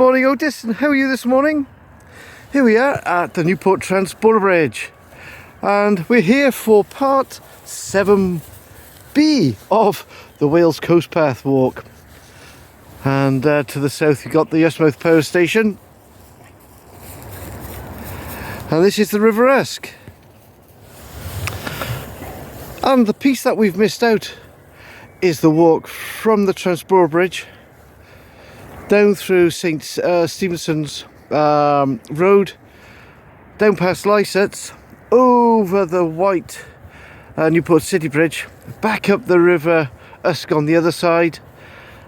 morning, Otis, and how are you this morning? Here we are at the Newport Transporter Bridge, and we're here for part 7B of the Wales Coast Path walk. And to the south you've got the Usk Power Station, and this is the River Usk. And the piece that we've missed out is the walk from the Transporter Bridge down through St Stevenson's Road, down past Lysets, over the white Newport City Bridge, back up the River Usk on the other side,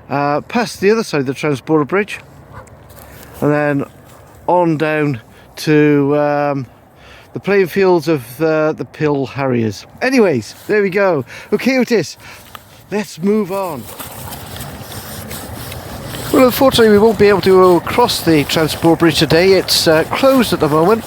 past the other side of the Transporter Bridge, and then on down to the playing fields of the Pill Harriers. Anyways, there we go. Okay, Otis, let's move on. Well, unfortunately we won't be able to go across the Transport Bridge today. It's closed at the moment.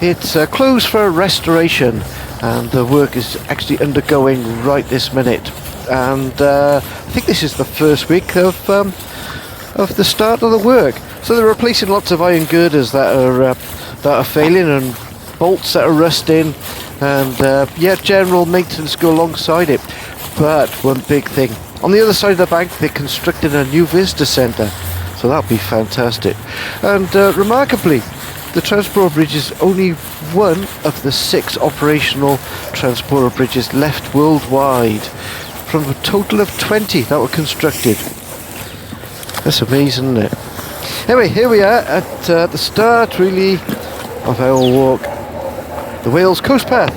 It's closed for restoration, and the work is actually undergoing right this minute. And I think this is the first week of the start of the work. So they're replacing lots of iron girders that are failing, and bolts that are rusting, and yeah, general maintenance go alongside it. But one big thing, on the other side of the bank they're constructing a new visitor centre, so that'll be fantastic. And remarkably, the Transporter Bridge is only one of the 6 operational Transporter bridges left worldwide, from a total of 20 that were constructed. That's amazing, isn't it? Anyway, here we are at the start, really, of our walk, the Wales Coast Path.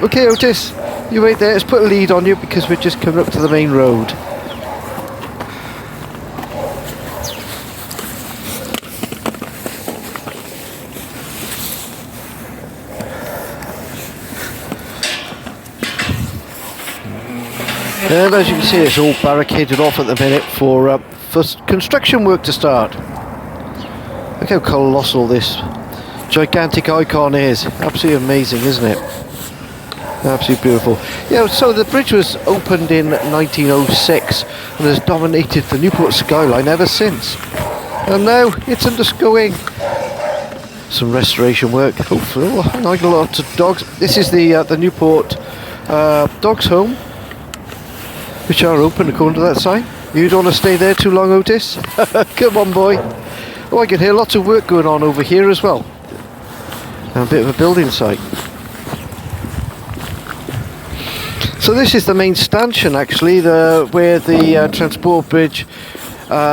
Okay, Otis, you wait there. Let's put a lead on you because we're just coming up to the main road. And as you can see, it's all barricaded off at the minute for construction work to start. Look how colossal this gigantic icon is. Absolutely amazing, isn't it? Absolutely beautiful. Yeah, so the bridge was opened in 1906 and has dominated the Newport skyline ever since. And now it's undergoing some restoration work, hopefully. Oh, hang on, lots of dogs. This is the Newport Dogs Home, which are open according to that sign. You don't want to stay there too long, Otis? Come on, boy. Oh, I can hear lots of work going on over here as well. And a bit of a building site. So this is the main stanchion, actually, where the Transport Bridge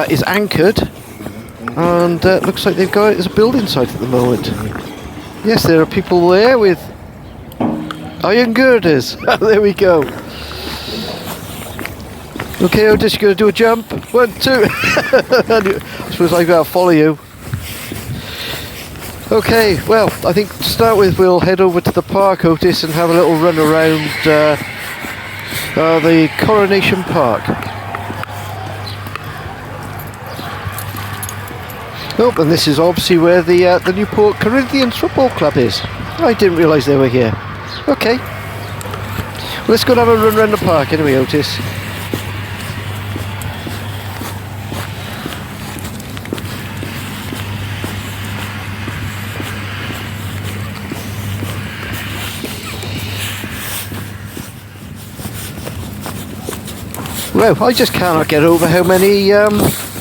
is anchored, and looks like they've got it as a building site at the moment. Yes, there are people there with iron girders. There we go. Okay, Otis, you're going to do a jump. 1, 2. I suppose I've got to follow you. Okay, well, I think to start with we'll head over to the park, Otis, and have a little run around the Coronation Park. Oh, and this is obviously where the Newport Corinthians Football Club is. I didn't realise they were here. Okay. Well, let's go and have a run around the park anyway, Otis. Well, I just cannot get over how many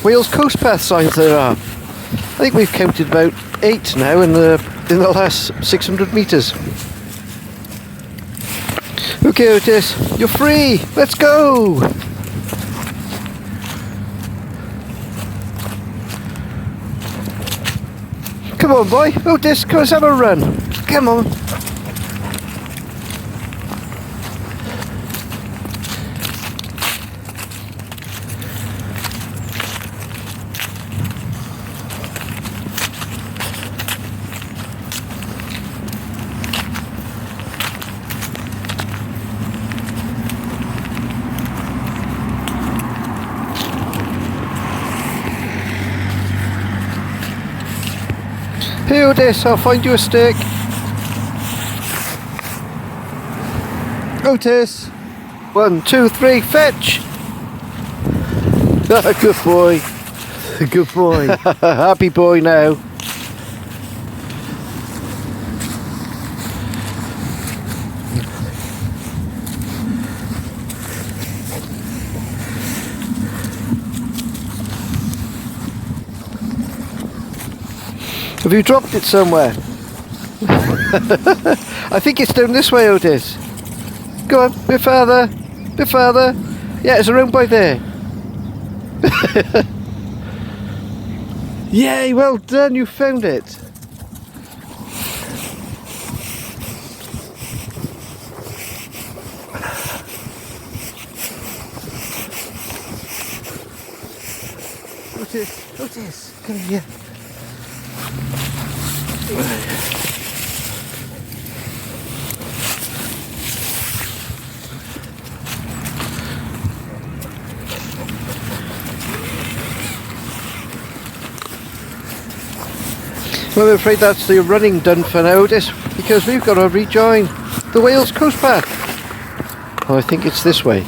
Wales Coast Path signs there are. I think we've counted about 8 now in the last 600 metres. Okay, Otis, you're free. Let's go. Come on, boy. Otis, come on, let's have a run. Come on. Here, Otis, I'll find you a stick. Otis. 1, 2, 3, fetch. Good boy. Good boy. Happy boy now. Have you dropped it somewhere? I think it's down this way, Otis. Go on, bit further. Bit further. Yeah, it's around by there. Yay, well done, you found it. Otis, come here. Well, I'm afraid that's the running done for now, Otis, because we've got to rejoin the Wales coast path. Oh, I think it's this way.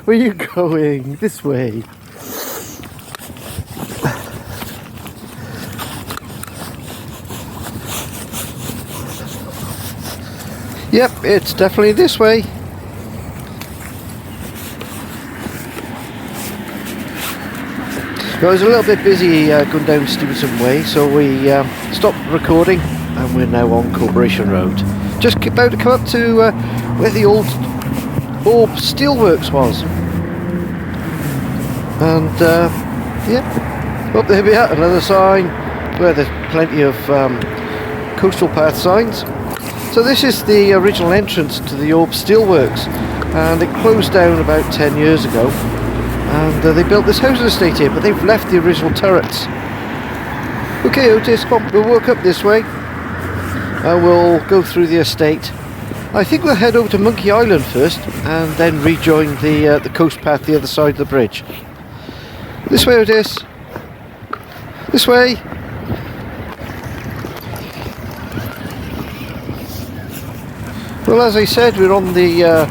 Where are you going? This way. Yep, it's definitely this way. I was a little bit busy going down Stevenson Way, so we stopped recording and we're now on Coronation Road. Just about to come up to where the old Orb Steelworks was. And yeah, oh, there we are, another sign where there's plenty of coastal path signs. So this is the original entrance to the Orb Steelworks, and it closed down about 10 years ago, and they built this housing estate here, but they've left the original turrets. Okay, Otis, come on, we'll walk up this way and we'll go through the estate. I think we'll head over to Monkey Island first and then rejoin the coast path the other side of the bridge. This way, Otis. This way. Well, as I said, we're on the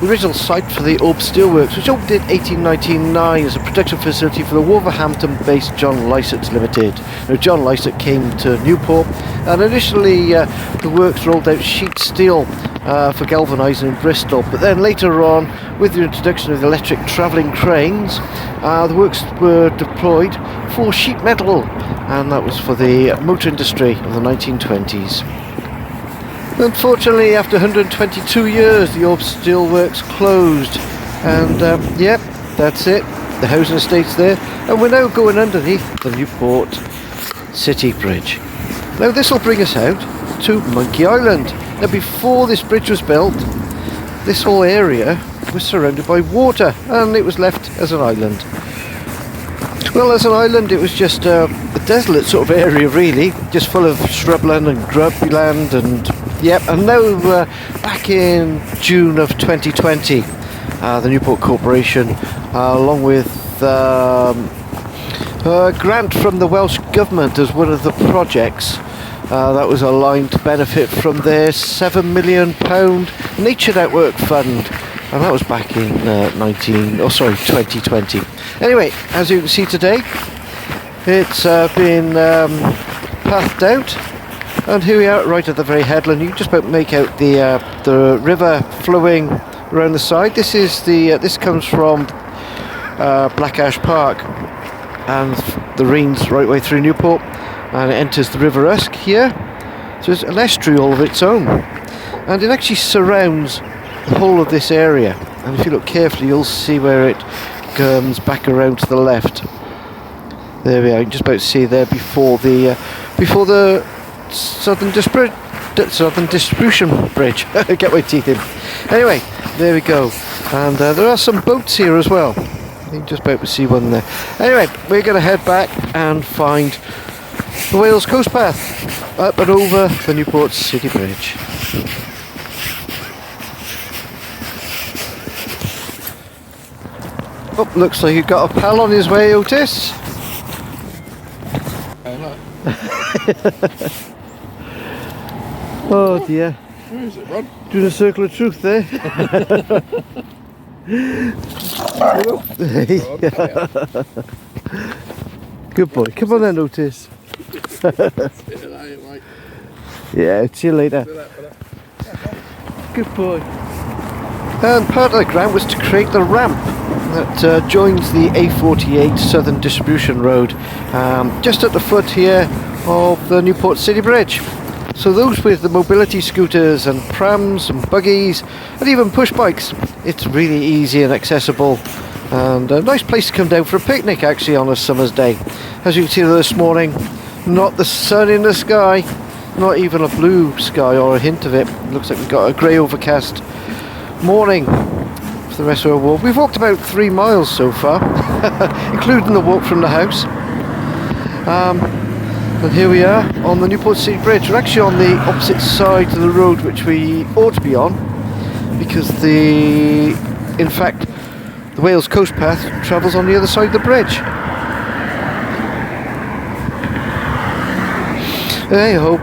original site for the Orb Steelworks, which opened in 1899 as a production facility for the Wolverhampton-based John Lycett Limited. Now, John Lycett came to Newport, and initially the works rolled out sheet steel for galvanising in Bristol, but then later on, with the introduction of the electric travelling cranes, the works were deployed for sheet metal, and that was for the motor industry of the 1920s. Unfortunately, after 122 years, the Orb Steelworks closed, and yep, that's it. The housing estate's there, and we're now going underneath the Newport City Bridge. Now this will bring us out to Monkey Island. Now before this bridge was built, this whole area was surrounded by water, and it was left as an island. Well, as an island, it was just a desolate sort of area, really, just full of shrubland and grubland, and yep. And now, back in June of 2020, the Newport Corporation, along with a grant from the Welsh Government as one of the projects that was aligned to benefit from their £7 million Nature Network Fund, and that was back in 2020. Anyway, as you can see today, it's been pathed out, and here we are right at the very headland. You can just about make out the river flowing around the side. This is this comes from Black Ash Park, and the rain's right way through Newport, and it enters the River Usk here. So it's an estuary all of its own, and it actually surrounds the whole of this area. And if you look carefully, you'll see where it comes back around to the left. There we are. You can just about see there before the Southern Distribution Bridge. Get my teeth in. Anyway, there we go. And there are some boats here as well. You can just about see one there. Anyway, we're going to head back and find the Wales Coast Path up and over the Newport City Bridge. Oh, looks like you've got a pal on his way, Otis. Oh dear. Where is it, Rod? Doing a circle of truth there. Good boy. Come on then, Otis. Yeah, see you later. Good boy. And part of the grant was to create the ramp that joins the A48 Southern Distribution Road, just at the foot here of the Newport City Bridge. So those with the mobility scooters and prams and buggies and even push bikes, it's really easy and accessible, and a nice place to come down for a picnic actually on a summer's day. As you can see this morning, not the sun in the sky, not even a blue sky or a hint of it. It looks like we've got a grey overcast morning for the rest of our walk. We've walked about 3 miles so far, including the walk from the house. And here we are on the Newport City Bridge. We're actually on the opposite side of the road which we ought to be on, because in fact the Wales Coast Path travels on the other side of the bridge. Hey ho,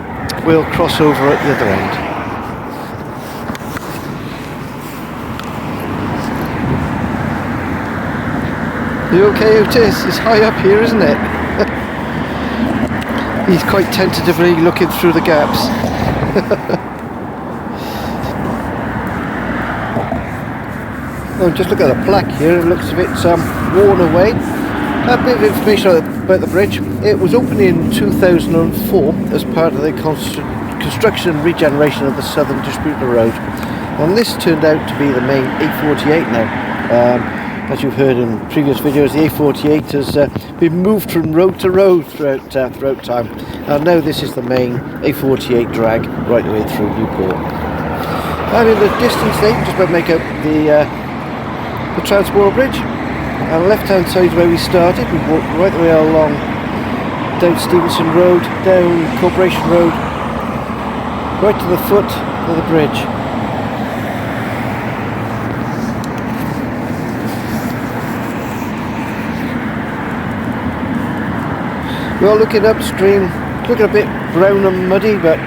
we'll cross over at the other end. You okay, Otis? It's high up here, isn't it? He's quite tentatively looking through the gaps. Oh, just look at the plaque here. It looks as if it's worn away. A bit of information about the bridge. It was opened in 2004 as part of the construction and regeneration of the Southern Distributor Road. And this turned out to be the main A48 now. As you've heard in previous videos, the A48 has been moved from road to road throughout time, and now this is the main A48 drag right the way through Newport. And in the distance there, just about make out the Transport Bridge. On the left hand side is where we started. We walked right the way along, down Stevenson Road, down Coronation Road, right to the foot of the bridge. Well, looking upstream, looking a bit brown and muddy, but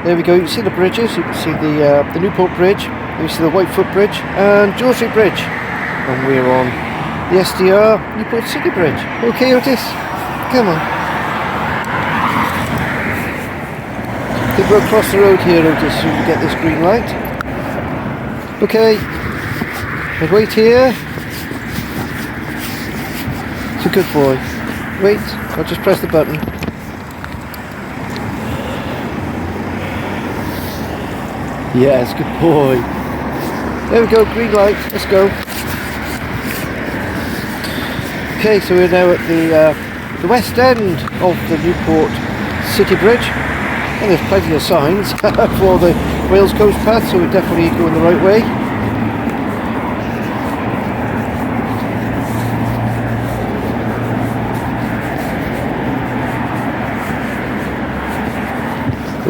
there we go. You can see the bridges. You can see the Newport Bridge. You see the Whitefoot Bridge and George Street Bridge, and we're on the SDR Newport City Bridge. Okay, Otis, come on. I think we'll cross the road here, Otis, so we get this green light. Okay, I'll wait here. It's a good boy. Wait, I'll just press the button. Yes, good boy. There we go, green light, let's go. Okay, so we're now at the west end of the Newport City Bridge. And there's plenty of signs for the Wales Coast Path, so we're definitely going the right way.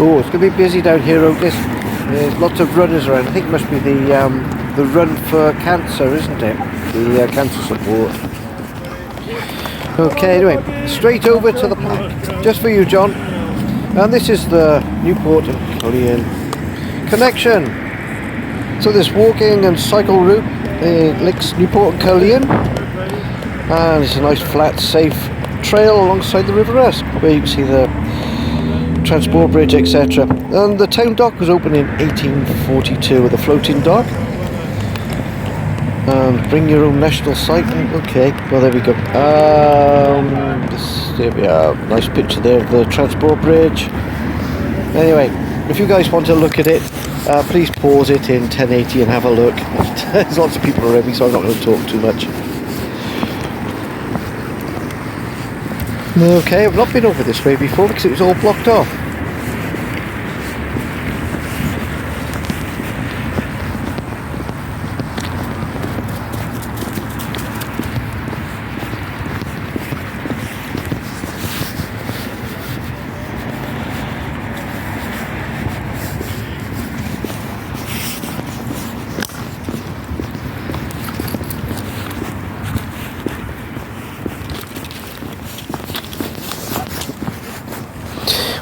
Oh, it's going to be busy down here, Otis. There's lots of runners around. I think it must be the run for cancer, isn't it? The cancer support. Okay, anyway, straight over to the park. Just for you, John. And this is the Newport and Collie connection. So this walking and cycle route, it links Newport and Collie, and it's a nice flat, safe trail alongside the River Usk, where you can see the Transport Bridge, etc. And the town dock was opened in 1842 with a floating dock. And bring your own national site. Okay, well there we go. There we are. Nice picture there of the Transport Bridge. Anyway, if you guys want to look at it, please pause it in 1080 and have a look. There's lots of people around me, so I'm not going to talk too much. Okay, I've not been over this way before because it was all blocked off.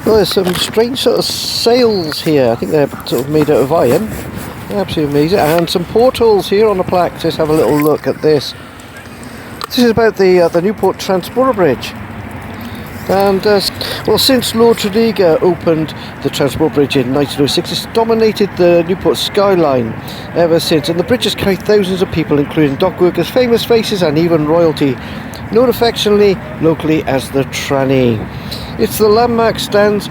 Well, there's some strange sort of sails here. I think they're sort of made out of iron. Absolutely amazing. And some portholes here on the plaque. Let's have a little look at this. This is about the Newport Transporter Bridge. And, well, since Lord Tredegar opened the Transport Bridge in 1906, it's dominated the Newport skyline ever since. And the bridge has carried thousands of people, including dock workers, famous faces, and even royalty, known affectionately locally as the Tranny. It's the landmark stands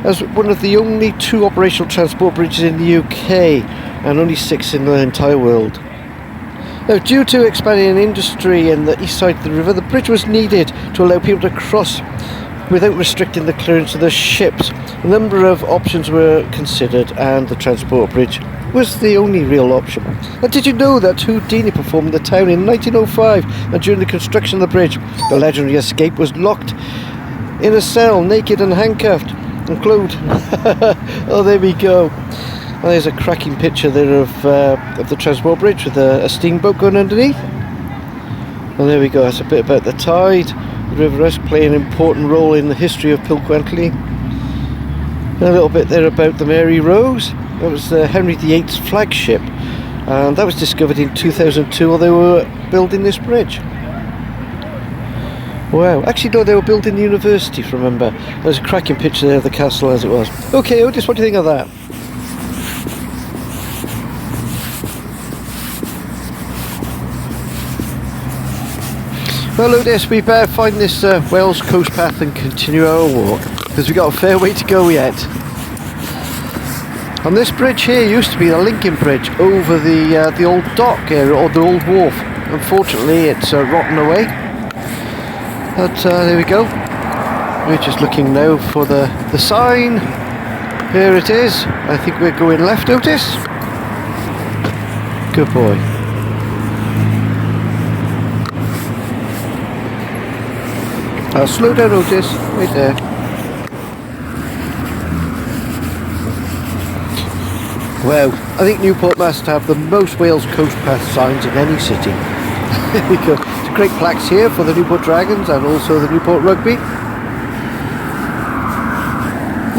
as one of the only 2 operational transport bridges in the UK and only 6 in the entire world. Now, due to expanding industry in the east side of the river, the bridge was needed to allow people to cross without restricting the clearance of the ships. A number of options were considered, and the transport bridge was the only real option. And did you know that Houdini performed in the town in 1905, and during the construction of the bridge, the legendary Escape was locked in a cell, naked and handcuffed and clothed. Oh, there we go. And there's a cracking picture there of the transport bridge with a steamboat going underneath. And there we go. That's a bit about the tide. The River Usk play an important role in the history of Pilquentley. And a little bit there about the Mary Rose. That was Henry VIII's flagship, and that was discovered in 2002 while they were building this bridge. Wow, actually no, they were building the university, if I remember. There's a cracking picture there of the castle as it was. Okay, Otis, what do you think of that? Well, Otis, we better find this Wales coast path and continue our walk, because we've got a fair way to go yet. And this bridge here used to be the linking bridge over the old dock area, or the old wharf. Unfortunately, it's rotten away. But there we go. We're just looking now for the sign. Here it is. I think we're going left, Otis. Good boy. Slow down, Otis. Right there. Well, I think Newport must have the most Wales coast path signs in any city. There we go. There's great plaques here for the Newport Dragons and also the Newport Rugby.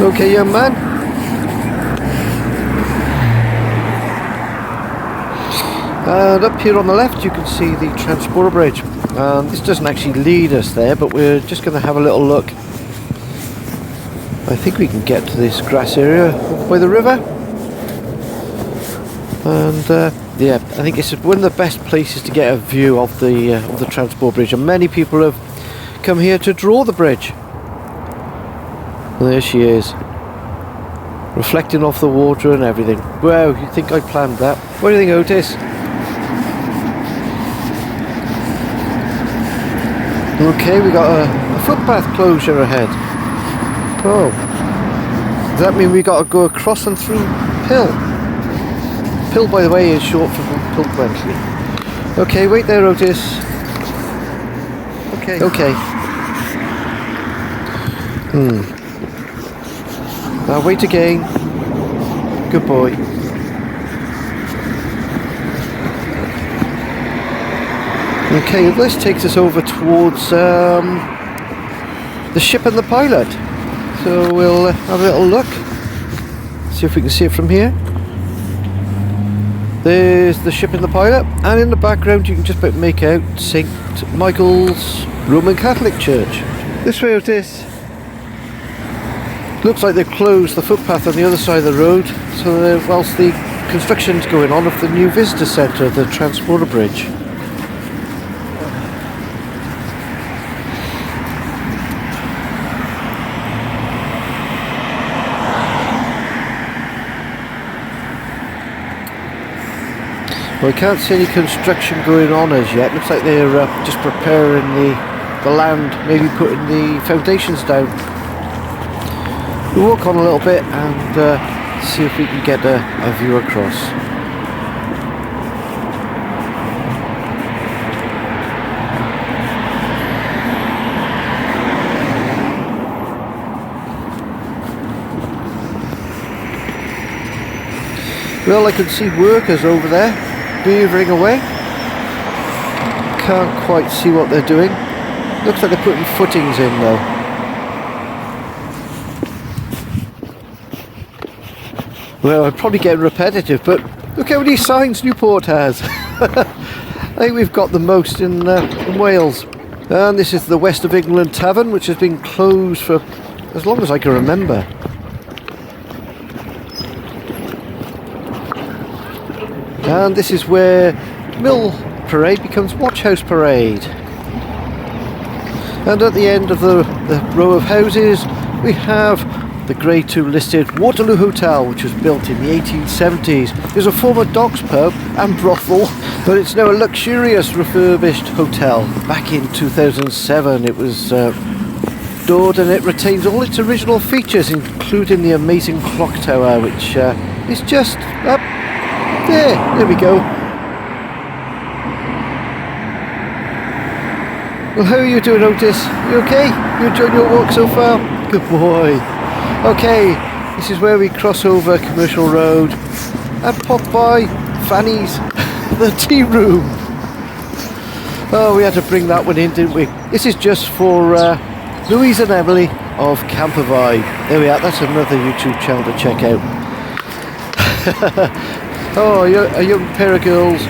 Okay, young man. And up here on the left you can see the Transporter Bridge. This doesn't actually lead us there, but we're just going to have a little look. I think we can get to this grass area by the river. And yeah, I think it's one of the best places to get a view of the Transport Bridge, and many people have come here to draw the bridge. And there she is, reflecting off the water and everything. Wow, you think I planned that? What do you think, Otis? Okay, we got a footpath closure ahead. Oh, does that mean we got to go across and through hill? Pill, by the way, is short for Pilquentley. Okay, wait there, Otis. Okay. Now wait again. Good boy. Okay, this takes us over towards the ship and the pilot. So we'll have a little look. See if we can see it from here. There's the ship and the pilot, and in the background you can just about make out St. Michael's Roman Catholic Church. This way, Otis. Looks like they've closed the footpath on the other side of the road, so whilst the construction's going on of the new visitor centre, the Transporter Bridge. Well, I can't see any construction going on as yet. Looks like they're just preparing the land, maybe putting the foundations down. We'll walk on a little bit and see if we can get a view across. Well, I can see workers over there beavering away. Can't quite see what they're doing. Looks like they're putting footings in though. Well, I'm probably getting repetitive, but look how many signs Newport has. I think we've got the most in Wales. And this is the West of England Tavern, which has been closed for as long as I can remember. And this is where Mill Parade becomes Watch House Parade. And at the end of the row of houses, we have the Grade 2 listed Waterloo Hotel, which was built in the 1870s. It was a former docks pub and brothel, but it's now a luxurious refurbished hotel. Back in 2007 it was restored, and it retains all its original features, including the amazing clock tower, which is just up there. There we go. Well, how are you doing, Otis? You okay? You enjoying your walk so far? Good boy. Okay, this is where we cross over Commercial Road and pop by Fanny's, the tea room. Oh, we had to bring that one in, didn't we? This is just for Louise and Emily of Camper Vibe. There we are, that's another YouTube channel to check out. Oh, a young pair of girls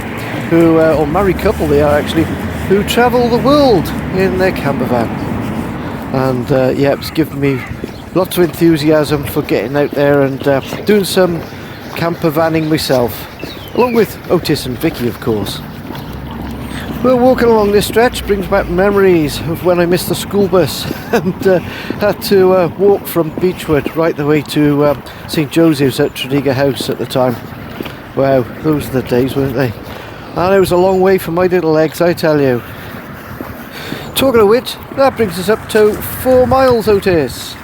who, or married couple they are actually, who travel the world in their camper van. And yeah, it's given me lots of enthusiasm for getting out there and doing some camper vanning myself, along with Otis and Vicky, of course. Well, walking along this stretch brings back memories of when I missed the school bus and had to walk from Beechwood right the way to St Joseph's at Tredegar House at the time. Wow, those were the days, weren't they? And it was a long way for my little legs, I tell you. Talking of which, that brings us up to 4 miles, Otis.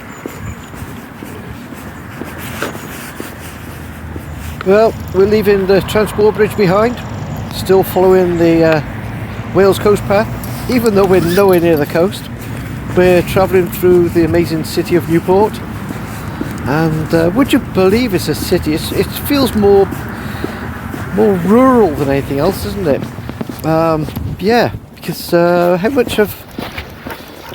Well, we're leaving the transport bridge behind, still following the Wales coast path, even though we're nowhere near the coast. We're travelling through the amazing city of Newport, and would you believe it's a city? It feels more rural than anything else, doesn't it? Yeah, because how much of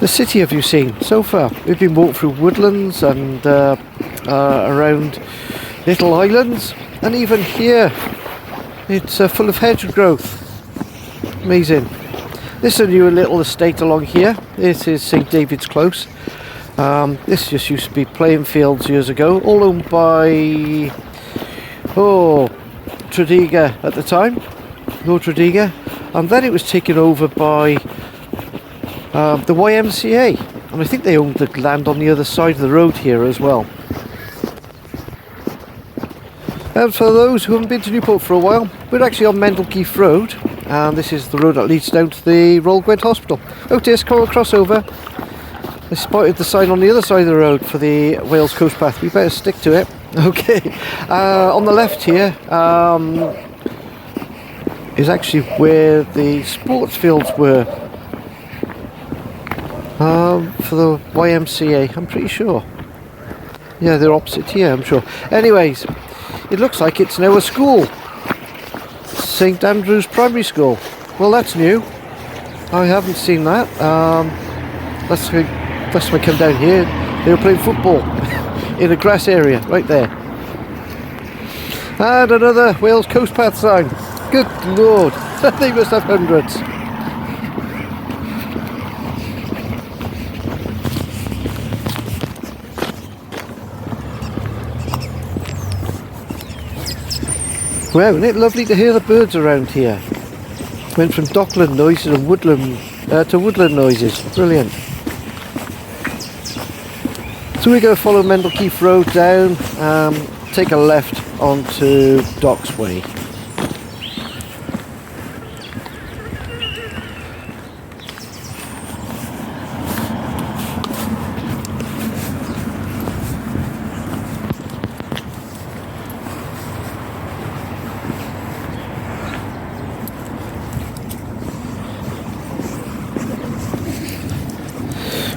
the city have you seen so far? We've been walking through woodlands and around little islands, and even here it's full of hedge growth. Amazing. This is a new little estate along here. This is St David's Close. This just used to be playing fields years ago, all owned by Tredegar at the time, Lord Tredegar, and then it was taken over by the YMCA, and I think they owned the land on the other side of the road here as well. And for those who haven't been to Newport for a while, we're actually on Mendlekeith Road, and this is the road that leads down to the Royal Gwent Hospital. Otis, come on, crossover. I spotted the sign on the other side of the road for the Wales Coast Path. We better stick to it. Okay. On the left here is actually where the sports fields were for the YMCA, I'm pretty sure. Yeah, they're opposite here, I'm sure. Anyways, it looks like it's now a school. St Andrew's Primary School. Well, that's new. I haven't seen that. Last time I come down here, they were playing football in a grass area right there. And another Wales Coast Path sign. Good lord, they must have hundreds. Wow, isn't it lovely to hear the birds around here? Went from dockland noises and woodland to woodland noises. Brilliant. So we're going to follow Mendlekeith Road down, take a left onto Docks Way.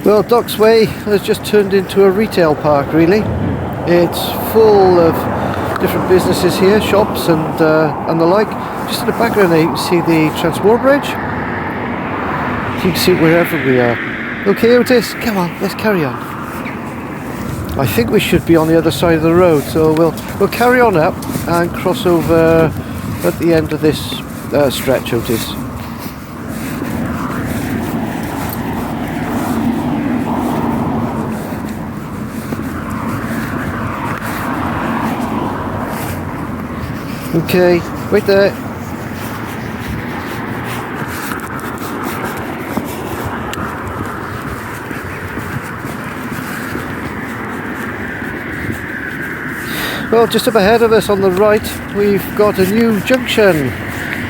Well, Docks Way has just turned into a retail park, really. It's full of different businesses here, shops and the like. Just in the background there you can see the transport bridge. You can see it wherever we are. Okay, Otis, come on, let's carry on. I think we should be on the other side of the road, so we'll carry on up and cross over at the end of this stretch, Otis. Okay, wait there. Well, just up ahead of us on the right, we've got a new junction.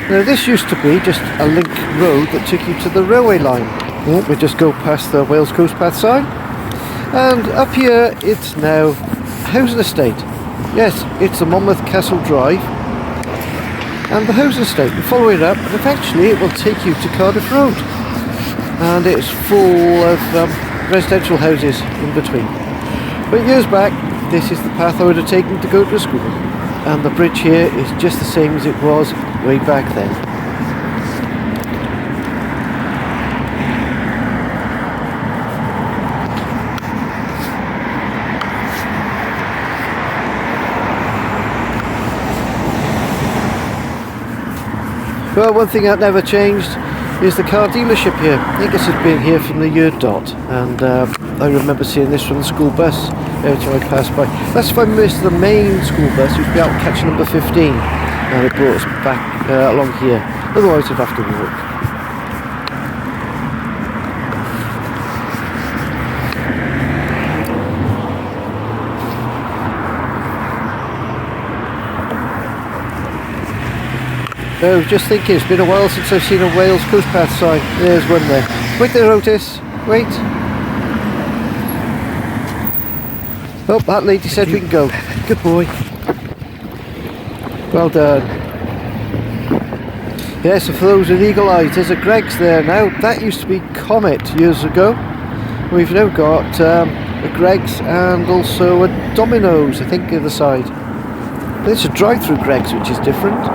Now, this used to be just a link road that took you to the railway line. Oh, we just go past the Wales Coast Path sign. And up here, it's now housing estate. Yes, it's the Monmouth Castle Drive. And the housing estate, you follow it up, and eventually it will take you to Cardiff Road. And it's full of residential houses in between. But years back, this is the path I would have taken to go to school. And the bridge here is just the same as it was way back then. Well, one thing that never changed is the car dealership here. I think this has been here from the year dot, and I remember seeing this from the school bus every time I passed by. That's if I missed the main school bus, you'd be out catching number 15, and it brought us back along here. Otherwise, you'd have to walk. Oh, just thinking, it's been a while since I've seen a Wales Coast Path sign. There's one there. Wait there, Otis. Wait. Oh, that lady said we can go. Good boy. Well done. Yes, and for those with eagle eyes, there's a Greggs there now. That used to be Comet years ago. We've now got a Greggs and also a Domino's, I think, the other side. There's a drive-through Greggs, which is different.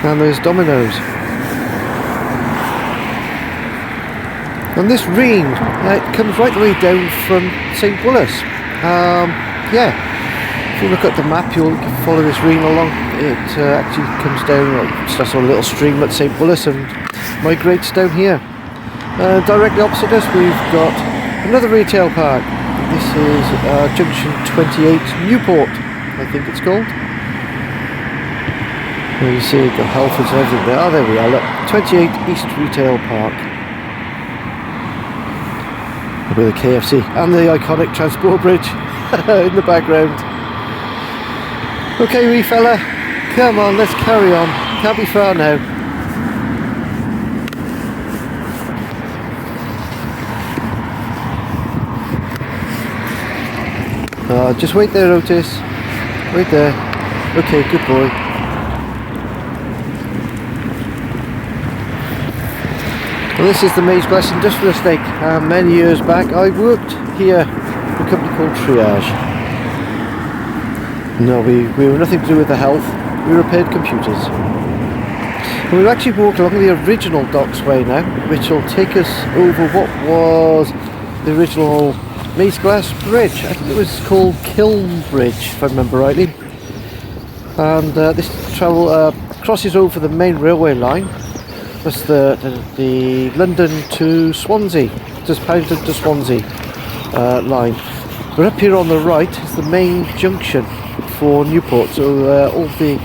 And there's Domino's. And this Reen, it comes right the way down from St. Willis. Yeah, if you look at the map, you can follow this Reen along. It actually comes down, starts on a little stream at St. Willis and migrates down here. Directly opposite us, we've got another retail park. This is Junction 28 Newport, I think it's called. You see the Halfords and everything there. Oh, there we are, look. 28 East Retail Park. With a KFC. And the iconic transport bridge in the background. Okay, wee fella. Come on, let's carry on. Can't be far now. Just wait there, Otis. Wait there. Okay, good boy. Well, this is the Maesglas Industrial Estate. Many years back I worked here for a company called Triage. No, we were nothing to do with the health, we repaired computers. And we've actually walked along the original Docks Way now, which will take us over what was the original Maesglas Bridge. I think it was called Kiln Bridge, if I remember rightly. And this crosses over the main railway line. That's the London to Swansea, just Paddington to Swansea line. But up here on the right is the main junction for Newport, so all the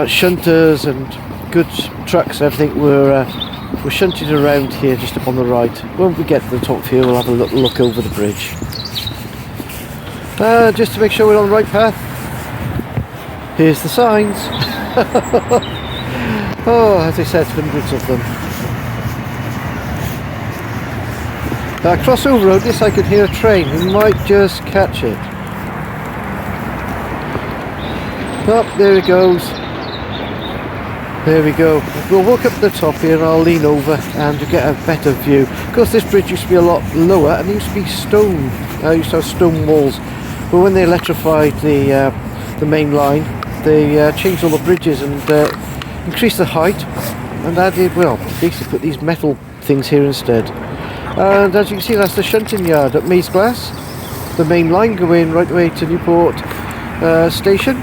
shunters and goods trucks and everything were shunted around here just up on the right. When we get to the top here, we'll have a little look over the bridge. Just to make sure we're on the right path, here's the signs. Oh, as I said, hundreds of them. Crossover road, this I could hear a train. We might just catch it. Oh, there it goes. There we go. We'll walk up to the top here and I'll lean over and get a better view. Of course, this bridge used to be a lot lower and it used to be stone. Used to have stone walls. But when they electrified the main line, they changed all the bridges and increased the height and added, well, basically put these metal things here instead. And as you can see, that's the shunting yard at Maesglas. The main line going right away to Newport station.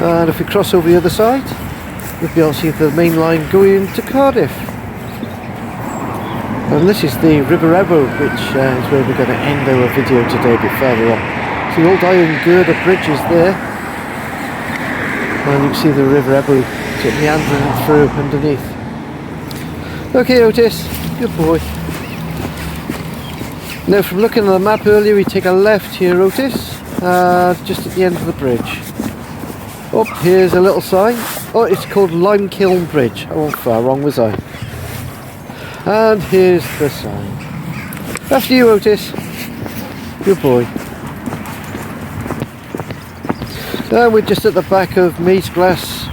And if we cross over the other side, we'll be able to see the main line going to Cardiff. And this is the River Ebro, which is where we're going to end our video today, a bit further on. So the old iron girder bridge is there. And you can see the River Ebro sort of meandering through underneath. Okay, Otis, good boy. Now, from looking at the map earlier, we take a left here, Otis, just at the end of the bridge. Oh, here's a little sign. Oh, it's called Lime Kiln Bridge. I wasn't far wrong, was I? And here's the sign. After you, Otis. Good boy. We're just at the back of Maesglas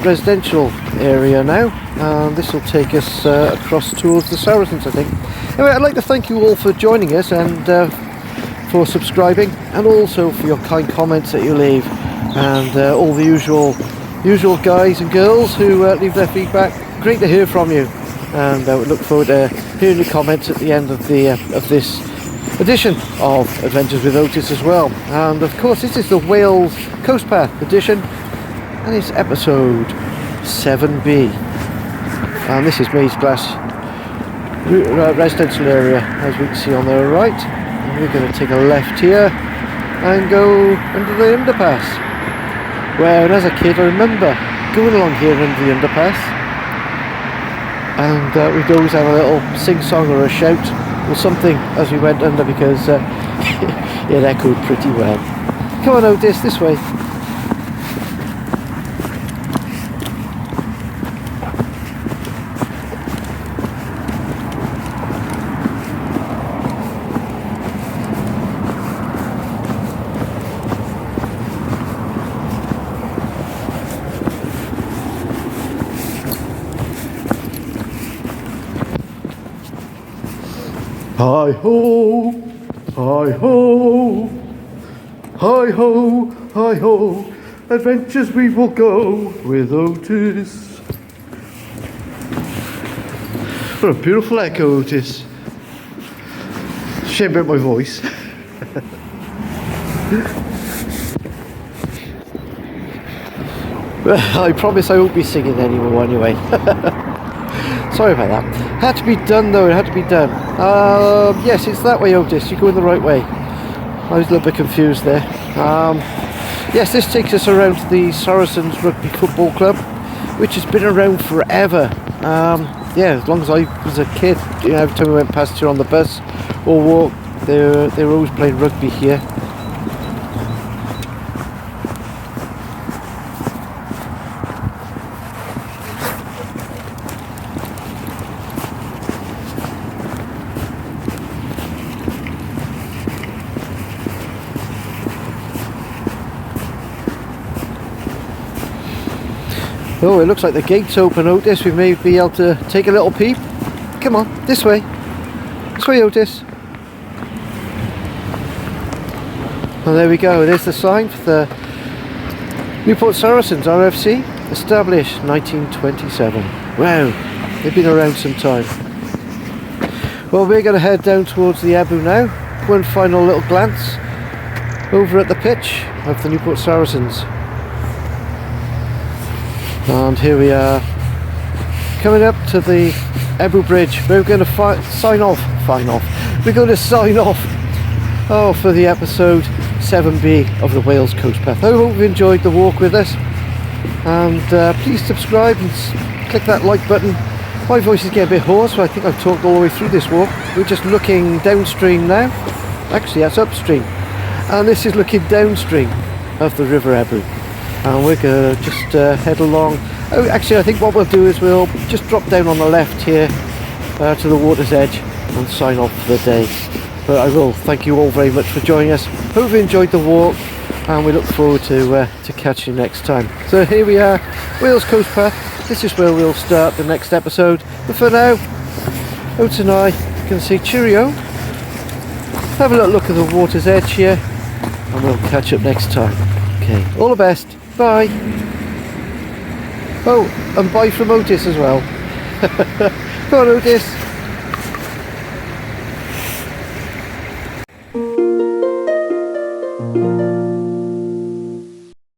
residential area now. And this will take us across towards the Saracens, I think. Anyway, I'd like to thank you all for joining us and for subscribing, and also for your kind comments that you leave, and all the usual guys and girls who leave their feedback. Great to hear from you, and we look forward to hearing your comments at the end of this edition of Adventures with Otis as well. And of course, this is the Wales Coast Path edition, and it's episode 7B. And this is Maesglas residential area, as we can see on the right. And we're going to take a left here and go under the underpass. Well, as a kid, I remember going along here under the underpass, and we'd always have a little sing-song or a shout or something as we went under, because it echoed pretty well. Come on, Otis, this way. Hi ho, hi ho, hi ho, hi ho, adventures we will go with Otis. What a beautiful echo, Otis. Shame about my voice. I promise I won't be singing anymore anyway. Sorry about that. Had to be done though, it had to be done. Yes, it's that way, Otis, you're going the right way. I was a little bit confused there. Yes, this takes us around to the Saracens Rugby Football Club, which has been around forever. Yeah, as long as I was a kid, you know, every time we went past here on the bus or walk, they were always playing rugby here. Oh, it looks like the gate's open, Otis. We may be able to take a little peep. Come on, this way. This way, Otis. And there we go. There's the sign for the Newport Saracens RFC, established 1927. Wow, they've been around some time. Well, we're going to head down towards the Ebro now. One final little glance over at the pitch of the Newport Saracens. And here we are, coming up to the Ebro Bridge. We're going to sign off. We're going to sign off for the episode 7B of the Wales Coast Path. I hope you enjoyed the walk with us, and please subscribe and click that like button. My voice is getting a bit hoarse, but I think I've talked all the way through this walk. We're just looking downstream now. Actually, that's upstream, and this is looking downstream of the River Ebro. And we're going to just head along. Oh, actually, I think what we'll do is we'll just drop down on the left here to the water's edge and sign off for the day. But I will thank you all very much for joining us. Hope you enjoyed the walk, and we look forward to catching you next time. So here we are, Wales Coast Path. This is where we'll start the next episode. But for now, Otis and I can say cheerio. Have a little look at the water's edge here, and we'll catch up next time. Okay, all the best. Bye. Oh, and bye from Otis as well. Come on, Otis. you.